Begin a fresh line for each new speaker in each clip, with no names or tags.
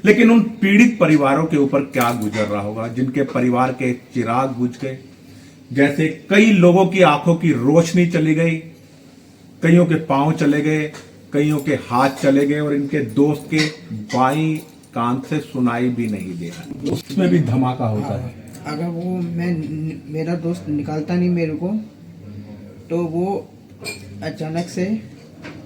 लेकिन उन पीड़ित परिवारों के ऊपर क्या गुजर रहा होगा, जिनके परिवार के चिराग बुझ गए। जैसे कई लोगों की आंखों की रोशनी चली गई, कईयों के पांव चले गए, कईयों के हाथ चले गए और इनके दोस्त के बाईं कान से सुनाई भी नहीं दे रहा। उसमें भी धमाका होता है।
अगर वो मेरा दोस्त निकालता नहीं मेरे को, तो वो अचानक से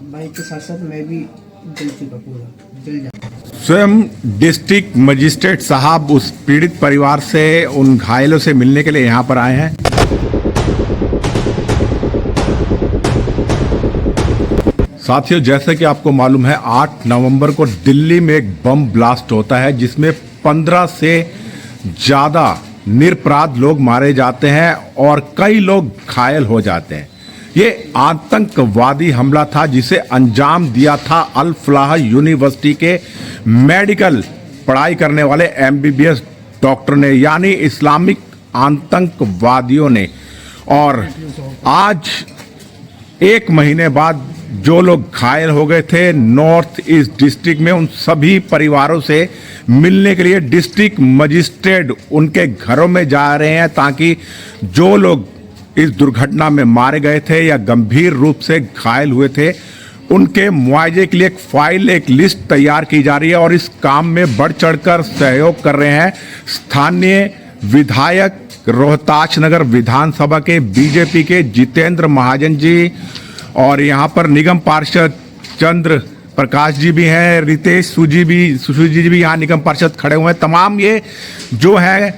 बाइक के साथ साथ मैं भी जल चुका, पूरा जल जाता।
स्वयं डिस्ट्रिक्ट मजिस्ट्रेट साहब उस पीड़ित परिवार से, उन घायलों से मिलने के लिए यहाँ पर आए हैं। साथियों, जैसे कि आपको मालूम है, 8 नवंबर को दिल्ली में एक बम ब्लास्ट होता है जिसमें 15 से ज्यादा निरपराध लोग मारे जाते हैं और कई लोग घायल हो जाते हैं। ये आतंकवादी हमला था जिसे अंजाम दिया था अल फलाह यूनिवर्सिटी के मेडिकल पढ़ाई करने वाले एमबीबीएस डॉक्टर ने, यानी इस्लामिक आतंकवादियों ने। और आज 1 महीने बाद जो लोग घायल हो गए थे नॉर्थ ईस्ट डिस्ट्रिक्ट में, उन सभी परिवारों से मिलने के लिए डिस्ट्रिक्ट मजिस्ट्रेट उनके घरों में जा रहे हैं, ताकि जो लोग इस दुर्घटना में मारे गए थे या गंभीर रूप से घायल हुए थे, उनके मुआवजे के लिए एक फाइल, एक लिस्ट तैयार की जा रही है। और इस काम में बढ़ चढ़कर सहयोग कर रहे हैं स्थानीय विधायक, रोहतास नगर विधानसभा के बीजेपी के जितेंद्र महाजन जी, और यहाँ पर निगम पार्षद चंद्र प्रकाश जी भी हैं, रितेश सुजी भी यहाँ निगम पार्षद खड़े हुए हैं। तमाम ये जो है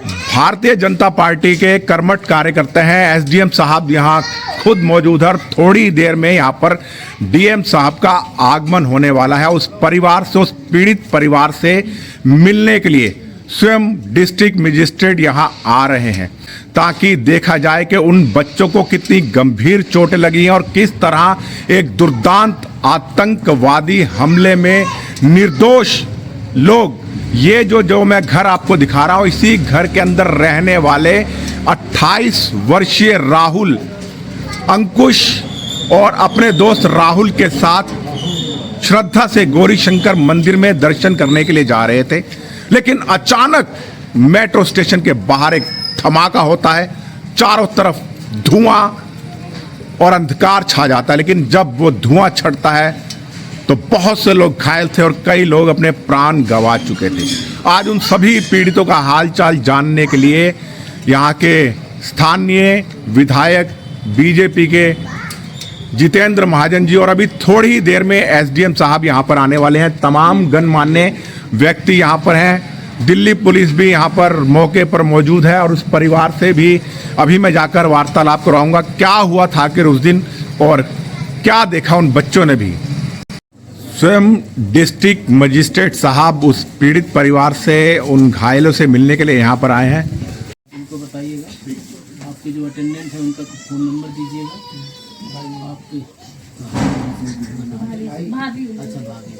भारतीय जनता पार्टी के कर्मठ कार्यकर्ता हैं। एसडीएम साहब यहाँ खुद मौजूद है और थोड़ी देर में यहाँ पर डीएम साहब का आगमन होने वाला है। उस परिवार से, उस पीड़ित परिवार से मिलने के लिए स्वयं डिस्ट्रिक्ट मजिस्ट्रेट यहाँ आ रहे हैं, ताकि देखा जाए कि उन बच्चों को कितनी गंभीर चोटें लगी हैं और किस तरह एक दुर्दांत आतंकवादी हमले में निर्दोष लोग, ये जो मैं घर आपको दिखा रहा हूं, इसी घर के अंदर रहने वाले 28 वर्षीय राहुल, अंकुश और अपने दोस्त राहुल के साथ श्रद्धा से गौरी शंकर मंदिर में दर्शन करने के लिए जा रहे थे। लेकिन अचानक मेट्रो स्टेशन के बाहर एक धमाका होता है, चारों तरफ धुआं और अंधकार छा जाता है। लेकिन जब वो धुआं छटता है तो बहुत से लोग घायल थे और कई लोग अपने प्राण गंवा चुके थे। आज उन सभी पीड़ितों का हालचाल जानने के लिए यहाँ के स्थानीय विधायक बीजेपी के जितेंद्र महाजन जी और अभी थोड़ी ही देर में एसडीएम साहब यहाँ पर आने वाले हैं। तमाम गणमान्य व्यक्ति यहाँ पर हैं। दिल्ली पुलिस भी यहाँ पर मौके पर मौजूद है और उस परिवार से भी अभी मैं जाकर वार्तालाप कराऊंगा, क्या हुआ था आखिर उस दिन और क्या देखा उन बच्चों ने भी। स्वयं डिस्ट्रिक्ट मजिस्ट्रेट साहब उस पीड़ित परिवार से, उन घायलों से मिलने के लिए यहाँ पर आए हैं।
उनको बताइएगा, आपके जो अटेंडेंट है उनका फ़ोन नंबर दीजिएगा। आपके अच्छा भाभी,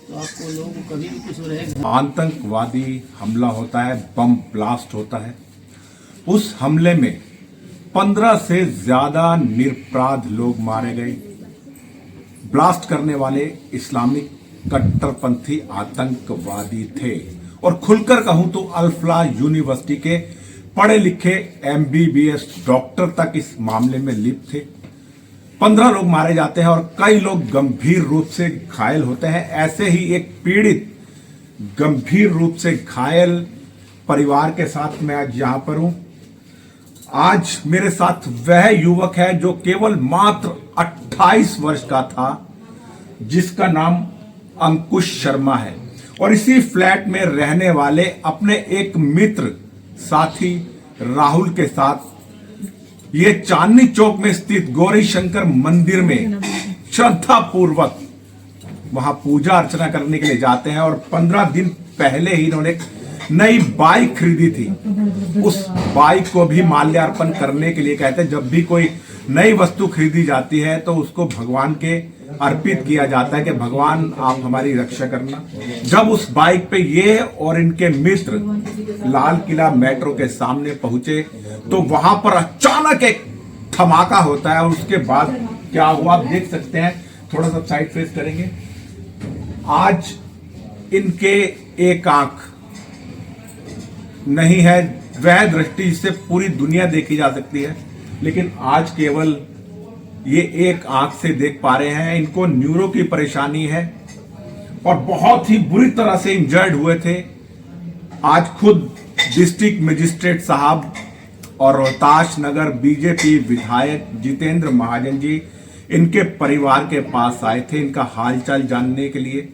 तो आपको लोगों को कभी भी कुछ रहेगा।
आतंकवादी हमला होता है, बम ब्लास्ट होता है। उस हमले में 15 से ज्यादा निरपराध लोग मारे गए। ब्लास्ट करने वाले इस्लामिक कट्टरपंथी आतंकवादी थे और खुलकर कहूं तो अल फलाह यूनिवर्सिटी के पढ़े लिखे एमबीबीएस डॉक्टर तक इस मामले में लिप्त थे। 15 लोग मारे जाते हैं और कई लोग गंभीर रूप से घायल होते हैं। ऐसे ही एक पीड़ित गंभीर रूप से घायल परिवार के साथ मैं आज यहां पर हूं। आज मेरे साथ वह युवक है जो केवल मात्र 28 वर्ष का था, जिसका नाम अंकुश शर्मा है और इसी फ्लैट में रहने वाले अपने एक मित्र साथी राहुल के साथ ये चांदनी चौक में स्थित गौरी शंकर मंदिर में श्रद्धा पूर्वक वहां पूजा अर्चना करने के लिए जाते हैं। और 15 दिन पहले ही इन्होंने नई बाइक खरीदी थी। उस बाइक को भी माल्यार्पण करने के लिए कहते हैं, जब भी कोई नई वस्तु खरीदी जाती है तो उसको भगवान के अर्पित किया जाता है कि भगवान आप हमारी रक्षा करना। जब उस बाइक पे ये और इनके मित्र लाल किला मेट्रो के सामने पहुंचे तो वहां पर अचानक एक धमाका होता है और उसके बाद क्या हुआ आप देख सकते हैं। थोड़ा सा साइड फेस करेंगे। आज इनके एक आंख नहीं है, वह दृष्टि जिससे पूरी दुनिया देखी जा सकती है, लेकिन आज केवल ये एक आंख से देख पा रहे हैं। इनको न्यूरो की परेशानी है और बहुत ही बुरी तरह से इंजर्ड हुए थे। आज खुद डिस्ट्रिक्ट मजिस्ट्रेट साहब और रोहतास नगर बीजेपी विधायक जितेंद्र महाजन जी इनके परिवार के पास आए थे इनका हालचाल जानने के लिए।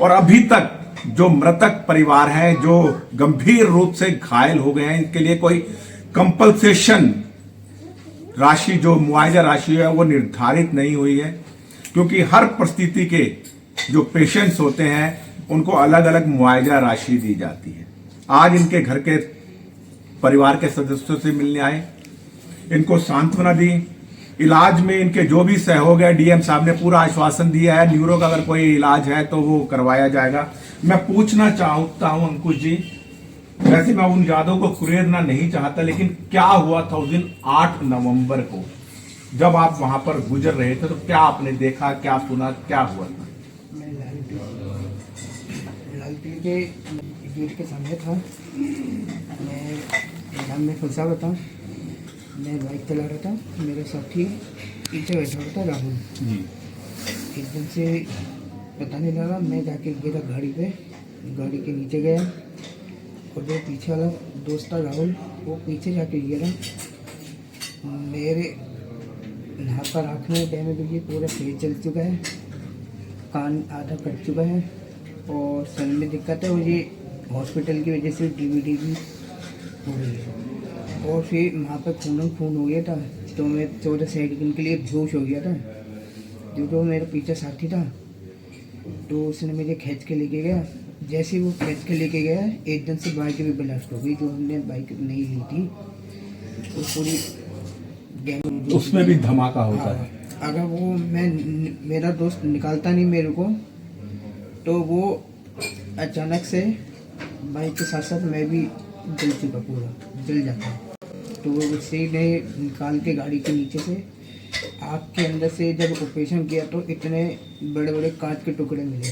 और अभी तक जो मृतक परिवार है, जो गंभीर रूप से घायल हो गए हैं, इनके लिए कोई कंपनसेशन राशि, जो मुआवजा राशि है, वो निर्धारित नहीं हुई है, क्योंकि हर परिस्थिति के जो पेशेंट्स होते हैं उनको अलग अलग मुआवजा राशि दी जाती है। आज इनके घर के परिवार के सदस्यों से मिलने आए, इनको सांत्वना दी, इलाज में इनके जो भी सहयोग है डीएम साहब ने पूरा आश्वासन दिया है, न्यूरो का अगर कोई इलाज है तो वो करवाया जाएगा। मैं पूछना चाहता हूं अंकुश जी, वैसे मैं उन यादों को कुरेदना नहीं चाहता, लेकिन क्या हुआ था उस दिन 8 नवंबर को जब आप वहां पर गुजर रहे थे, तो क्या आपने देखा, क्या सुना, क्या हुआ था?
मैं लाल किले के गेट के सामने था। मैं नाम में फंसा हुआ था। मैं बाइक चला रहा था, मेरा साथी पीछे बैठा हुआ था राहुल
जी।
एकदम से पता नहीं लगा, मैं जाके गिरा गाड़ी पे, गाड़ी के नीचे गया और जो पीछे वाला दोस्त था राहुल, वो पीछे जाके गिरा। मेरे हाथ पर आँख में डैमेज हुई है, पूरा फेस जल चुका है, कान आधा कट चुका है और सर में दिक्कत है। और ये हॉस्पिटल की वजह से डीवीडी भी हो गई है। और फिर वहाँ पर खून हो गया था, तो मैं 14 सेकंड के लिए बेहोश हो गया था। जो मेरा पीछे साथी था, तो उसने मुझे खींच के लेके गया। जैसे ही वो खींच के लेके गया, एकदम से बाइक भी ब्लास्ट हो गई। जो हमने बाइक नहीं ली थी, तो पूरी डैमेज।
उसमें भी धमाका होता है।
अगर वो मेरा दोस्त निकालता नहीं मेरे को, तो वो अचानक से बाइक के साथ साथ मैं भी जल चुका, पूरा जल जाता। तो उसी ने निकाल के गाड़ी के नीचे से आँख के अंदर से जब ऑपरेशन किया, तो इतने बड़े बड़े कांच के टुकड़े मिले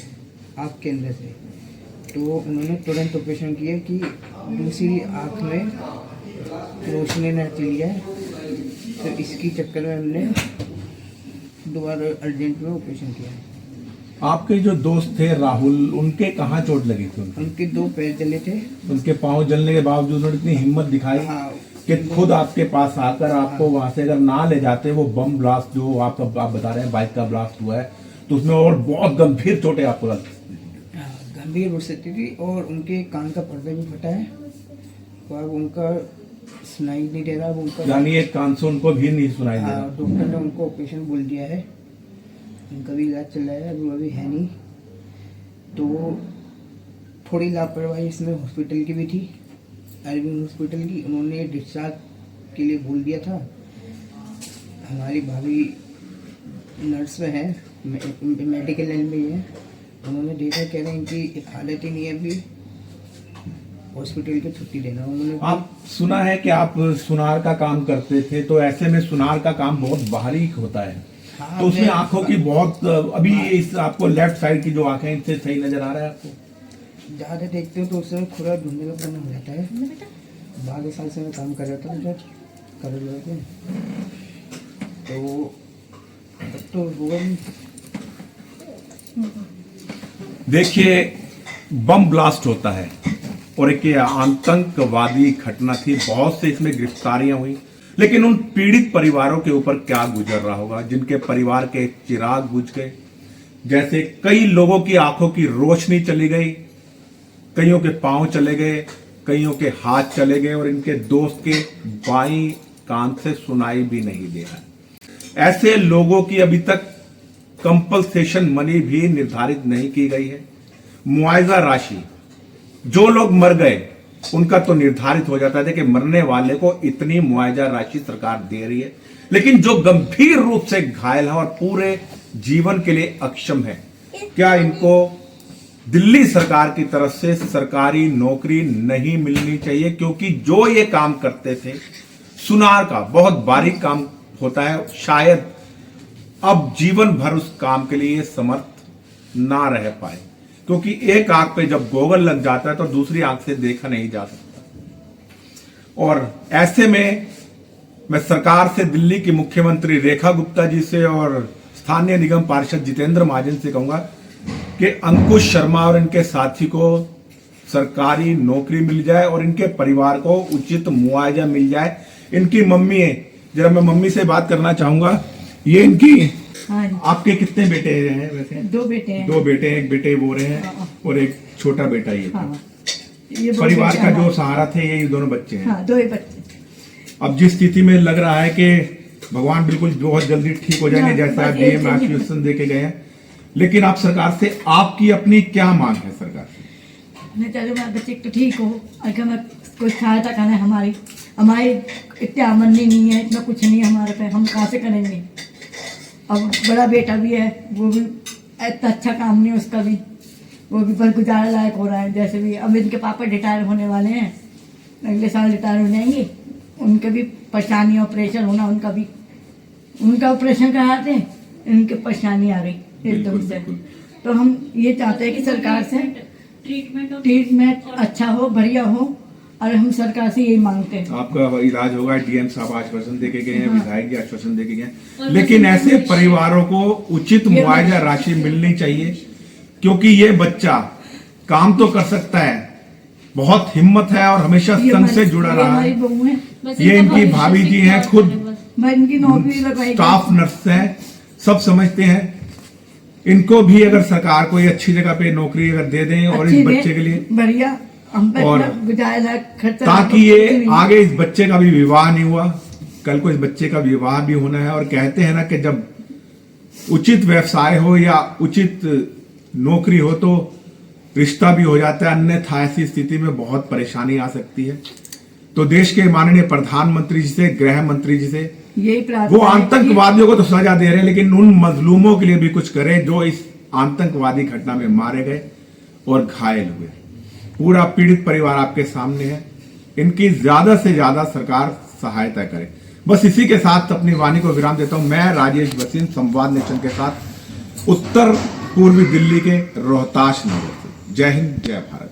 आँख के अंदर से। तो उन्होंने तुरंत ऑपरेशन किया कि दूसरी आँख में रोशनी न चली जाए। तो इसकी चक्कर में हमने दोबारा अर्जेंट में ऑपरेशन किया।
आपके जो दोस्त थे राहुल, उनके कहाँ चोट लगी थी?
उनके 2 पैर जले थे।
उनके पाँव जलने के बावजूद उन्होंने इतनी हिम्मत दिखाई कि खुद आपके पास आकर आपको वहां से अगर ना ले जाते, वो बम ब्लास्ट जो आप बता रहे हैं बाइक का ब्लास्ट हुआ है, तो उसमें और बहुत गंभीर चोटें आपको लग सकती थी।
गंभीर हो सकती थी। और उनके कान का पर्दा भी फटा है, तो अब उनका सुनाई नहीं दे रहा। उनका
यानी एक कान से उनको भी नहीं सुनाई दे रहा।
डॉक्टर ने उनको ऑपरेशन बोल दिया है, उनका भी इलाज चल रहा है, अभी अभी है नहीं। तो थोड़ी लापरवाही इसमें हॉस्पिटल की भी थी, अरविंद हॉस्पिटल की। उन्होंने डिस्चार्ज के लिए बोल दिया था। हमारी भाभी नर्स में है, मेडिकल लाइन में ही है। उन्होंने देखा, कह रहे हैं इनकी हालत ही नहीं है अभी, हॉस्पिटल की छुट्टी देना। उन्होंने
आप सुना है कि आप सुनार का काम करते थे, तो ऐसे में सुनार का काम बहुत बारीक होता है।
हाँ,
तो उसमें आंखों की बहुत अभी इस आपको लेफ्ट साइड की जो आंखें हैं, इनसे सही नजर आ रहा है आपको?
ज़्यादा देखते हो तो उसमें खुला ढूंढने का प्रॉब्लम हो जाता है। 12 साल से मैं काम कर रहा था जब कर रहे थे, तो हुआ नहीं।
देखिए, बम ब्लास्ट होता है और एक ये आतंकवादी घटना थी, बहुत से इसमें गिरफ्तारियां हुई, लेकिन उन पीड़ित परिवारों के ऊपर क्या गुजर रहा होगा, जिनके परिवार के चिराग बुझ गए। जैसे कई लोगों की आंखों की रोशनी चली गई, कईयों के पांव चले गए, कईयों के हाथ चले गए और इनके दोस्त के बाईं कान से सुनाई भी नहीं दे रहा। ऐसे लोगों की अभी तक कंपनसेशन मनी भी निर्धारित नहीं की गई है। मुआवजा राशि, जो लोग मर गए उनका तो निर्धारित हो जाता है कि मरने वाले को इतनी मुआवजा राशि सरकार दे रही है, लेकिन जो गंभीर रूप से घायल है और पूरे जीवन के लिए अक्षम है, क्या इनको दिल्ली सरकार की तरफ से सरकारी नौकरी नहीं मिलनी चाहिए? क्योंकि जो ये काम करते थे, सुनार का बहुत बारीक काम होता है, शायद अब जीवन भर उस काम के लिए समर्थ ना रह पाए। क्योंकि एक आंख पे जब गोगल लग जाता है तो दूसरी आंख से देखा नहीं जा सकता। और ऐसे में मैं सरकार से, दिल्ली की मुख्यमंत्री रेखा गुप्ता जी से और स्थानीय निगम पार्षद जितेंद्र महाजन से कहूंगा कि अंकुश शर्मा और इनके साथी को सरकारी नौकरी मिल जाए और इनके परिवार को उचित मुआवजा मिल जाए। इनकी मम्मी है, जरा मैं मम्मी से बात करना चाहूंगा। ये इनकी,
हाँ जी।
आपके कितने बेटे हैं वैसे?
2 बेटे हैं।
2 बेटे हैं, एक बेटे वो रहे हैं
हाँ।
और एक छोटा बेटा ये था।
हाँ। ये
परिवार का जो
हमारे-
सहारा थे ये दोनों बच्चे हैं।
हाँ, 2 ही बच्चे।
अब जिस स्थिति में लग रहा है कि भगवान बिल्कुल बहुत जल्दी ठीक हो जाएंगे,
हाँ,
जैसा आप
बस
डीएम
एक
आश्वासन दे के गए हैं, लेकिन आप सरकार से, आपकी अपनी क्या मांग है सरकार से?
मैं चाहती हूँ मेरा बच्चे तो ठीक हो, अगर मैं कोई सहायता करें हमारी इतनी आमदनी नहीं है, इतना कुछ नहीं है हमारे पे, हम कहाँ से करेंगे। अब बड़ा बेटा भी है, वो भी इतना अच्छा काम नहीं है उसका भी, वो भी बस गुजारा लायक हो रहा है। जैसे भी अब इनके पापा रिटायर होने वाले हैं, अगले साल रिटायर हो जाएंगे, उनके भी परेशानी, ऑपरेशन होना उनका भी, उनका ऑपरेशन कराते इनके परेशानी आ गई एकदम से। तो हम ये चाहते हैं कि सरकार से ट्रीटमेंट अच्छा हो, बढ़िया हो, और हम सरकार से यही मांगते हैं।
आपका इलाज होगा, डीएम साहब आश्वासन देके गए हैं, विधायक जी आश्वासन देके गए हैं, लेकिन ऐसे परिवारों को उचित मुआवजा राशि मिलनी चाहिए, क्योंकि ये बच्चा काम तो कर सकता है, बहुत हिम्मत है और हमेशा संघ से जुड़ा रहा
हमारी
है।
बहू है,
ये इनकी भाभी जी हैं, खुद
मैं इनकी नौकरी लगाई,
स्टाफ नर्स हैं, सब समझते हैं। इनको भी अगर सरकार कोई अच्छी जगह पे नौकरी अगर दे दें और इस बच्चे के लिए,
बढ़िया, हम पे
और
इतना गुजारा खर्चा,
ताकि ये आगे इस बच्चे का भी विवाह नहीं हुआ, कल को इस बच्चे का विवाह भी होना है। और कहते हैं ना कि जब उचित व्यवसाय हो या उचित नौकरी हो तो रिश्ता भी हो जाता है, अन्यथा ऐसी स्थिति में बहुत परेशानी आ सकती है। तो देश के माननीय प्रधानमंत्री जी से, गृह मंत्री जी से,
यही प्रार्थना
वो
है कि-
आतंकवादियों को तो सजा दे रहे हैं, लेकिन उन मजलूमों के लिए भी कुछ करें जो इस आतंकवादी घटना में मारे गए और घायल हुए। पूरा पीड़ित परिवार आपके सामने है, इनकी ज्यादा से ज्यादा सरकार सहायता करे। बस इसी के साथ अपनी वाणी को विराम देता हूं। मैं राजेश बसीन, संवाद नेशन के साथ, उत्तर पूर्वी दिल्ली के रोहताश नगर से। जय हिंद, जय भारत।